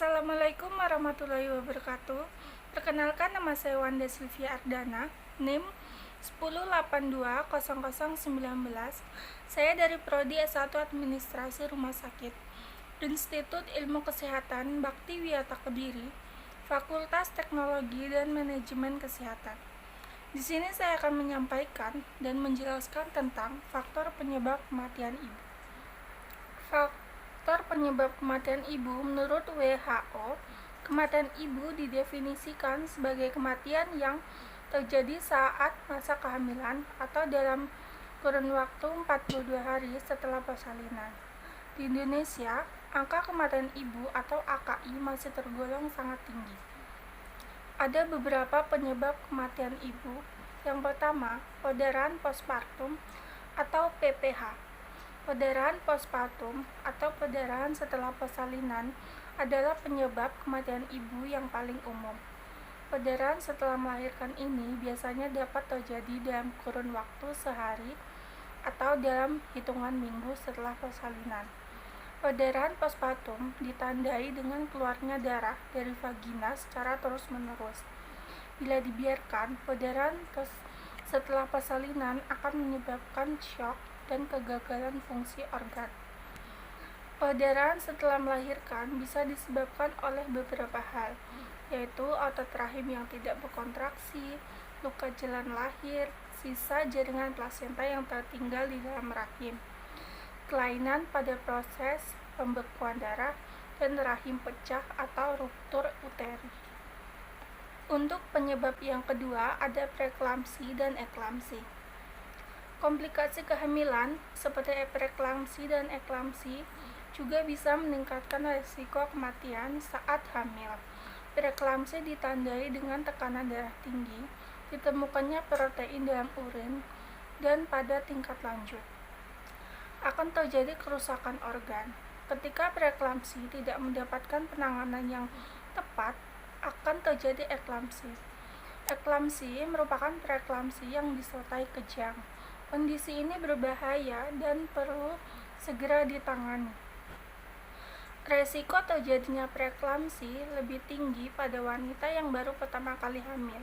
Assalamualaikum warahmatullahi wabarakatuh. Perkenalkan, nama saya Wanda Sylvia Ardana, NIM 1820019. Saya dari Prodi S1 Administrasi Rumah Sakit, Institut Ilmu Kesehatan Bakti Wiyata Kediri, Fakultas Teknologi dan Manajemen Kesehatan. Di sini saya akan menyampaikan dan menjelaskan tentang faktor penyebab kematian ibu. Faktor penyebab kematian ibu menurut WHO, kematian ibu didefinisikan sebagai kematian yang terjadi saat masa kehamilan atau dalam kurun waktu 42 hari setelah persalinan. Di Indonesia, angka kematian ibu atau AKI masih tergolong sangat tinggi. Ada beberapa penyebab kematian ibu. Yang pertama, perdarahan postpartum atau PPH. Perdarahan postpartum atau perdarahan setelah persalinan adalah penyebab kematian ibu yang paling umum. Perdarahan setelah melahirkan ini biasanya dapat terjadi dalam kurun waktu sehari atau dalam hitungan minggu setelah persalinan. Perdarahan postpartum ditandai dengan keluarnya darah dari vagina secara terus-menerus. Bila dibiarkan, perdarahan setelah persalinan akan menyebabkan syok dan kegagalan fungsi organ. Perdarahan setelah melahirkan bisa disebabkan oleh beberapa hal, yaitu otot rahim yang tidak berkontraksi, luka jalan lahir, sisa jaringan plasenta yang tertinggal di dalam rahim, kelainan pada proses pembekuan darah, dan rahim pecah atau ruptur uteri. Untuk penyebab yang kedua ada preeklamsi dan eklamsi. Komplikasi kehamilan seperti preeklamsi dan eklamsi juga bisa meningkatkan risiko kematian saat hamil. Preeklamsi ditandai dengan tekanan darah tinggi, ditemukannya protein dalam urin, dan pada tingkat lanjut akan terjadi kerusakan organ. Ketika preeklamsi tidak mendapatkan penanganan yang tepat, akan terjadi eklamsi. Eklamsi merupakan preeklamsi yang disertai kejang. Kondisi ini berbahaya dan perlu segera ditangani. Resiko terjadinya preeklamsi lebih tinggi pada wanita yang baru pertama kali hamil.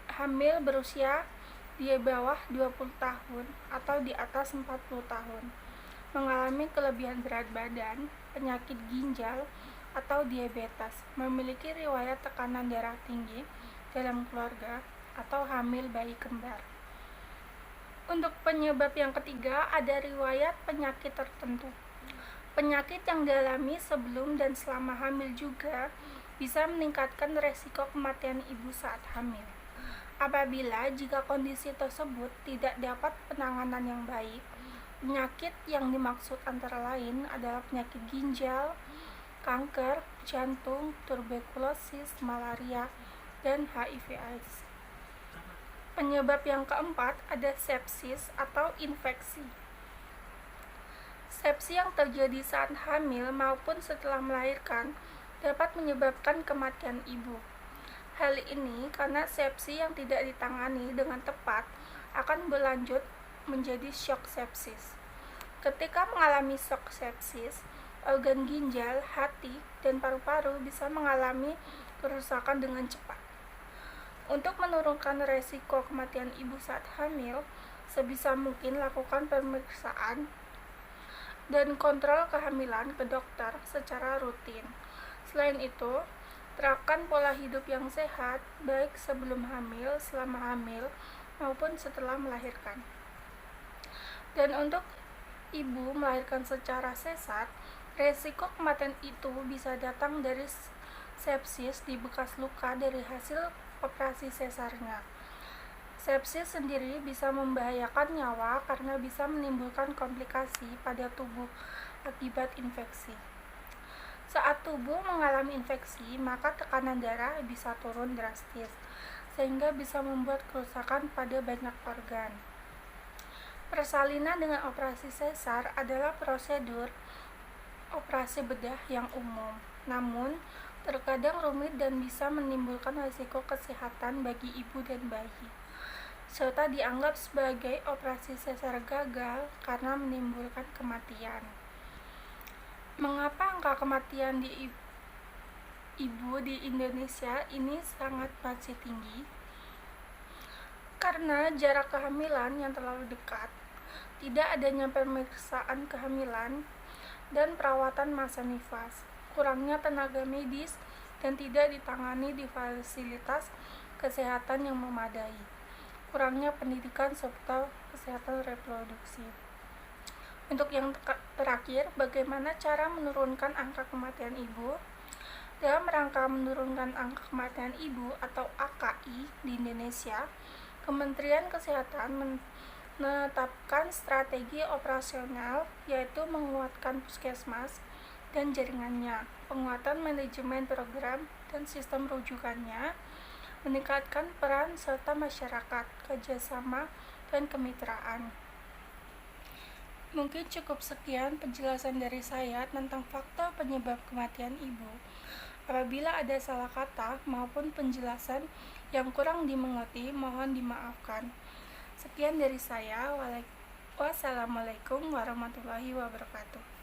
Hamil berusia di bawah 20 tahun atau di atas 40 tahun. Mengalami kelebihan berat badan, penyakit ginjal, atau diabetes, memiliki riwayat tekanan darah tinggi dalam keluarga, atau hamil bayi kembar. Untuk penyebab yang ketiga ada riwayat penyakit tertentu. Penyakit yang dialami sebelum dan selama hamil juga bisa meningkatkan resiko kematian ibu saat hamil. Apabila jika kondisi tersebut tidak dapat penanganan yang baik, penyakit yang dimaksud antara lain adalah penyakit ginjal, kanker, jantung, tuberkulosis, malaria, dan HIV/AIDS. Penyebab yang keempat ada sepsis atau infeksi. Sepsi yang terjadi saat hamil maupun setelah melahirkan dapat menyebabkan kematian ibu. Hal ini karena sepsi yang tidak ditangani dengan tepat akan berlanjut menjadi shock sepsis. Ketika mengalami shock sepsis, organ ginjal, hati, dan paru-paru bisa mengalami kerusakan dengan cepat. Untuk menurunkan resiko kematian ibu saat hamil, sebisa mungkin lakukan pemeriksaan dan kontrol kehamilan ke dokter secara rutin. Selain itu, terapkan pola hidup yang sehat baik sebelum hamil, selama hamil, maupun setelah melahirkan. Dan untuk ibu melahirkan secara sesar, resiko kematian itu bisa datang dari sepsis di bekas luka dari hasil operasi sesarnya. Sepsis sendiri bisa membahayakan nyawa karena bisa menimbulkan komplikasi pada tubuh akibat infeksi. Saat tubuh mengalami infeksi, maka tekanan darah bisa turun drastis, sehingga bisa membuat kerusakan pada banyak organ. Persalinan dengan operasi sesar adalah prosedur operasi bedah yang umum, namun terkadang rumit dan bisa menimbulkan risiko kesehatan bagi ibu dan bayi, serta dianggap sebagai operasi sesar gagal karena menimbulkan kematian. Mengapa angka kematian di ibu di Indonesia ini masih tinggi karena jarak kehamilan yang terlalu dekat, tidak adanya pemeriksaan kehamilan dan perawatan masa nifas, kurangnya tenaga medis, dan tidak ditangani di fasilitas kesehatan yang memadai, kurangnya pendidikan serta kesehatan reproduksi. Untuk yang terakhir, bagaimana cara menurunkan angka kematian ibu? Dalam rangka menurunkan angka kematian ibu atau AKI di Indonesia, Kementerian Kesehatan menetapkan strategi operasional, yaitu menguatkan puskesmas dan jaringannya, penguatan manajemen program dan sistem rujukannya, meningkatkan peran serta masyarakat, kerjasama, dan kemitraan. Mungkin cukup sekian penjelasan dari saya tentang faktor penyebab kematian ibu. Apabila ada salah kata maupun penjelasan yang kurang dimengerti, mohon dimaafkan. Sekian dari saya. Wassalamualaikum warahmatullahi wabarakatuh.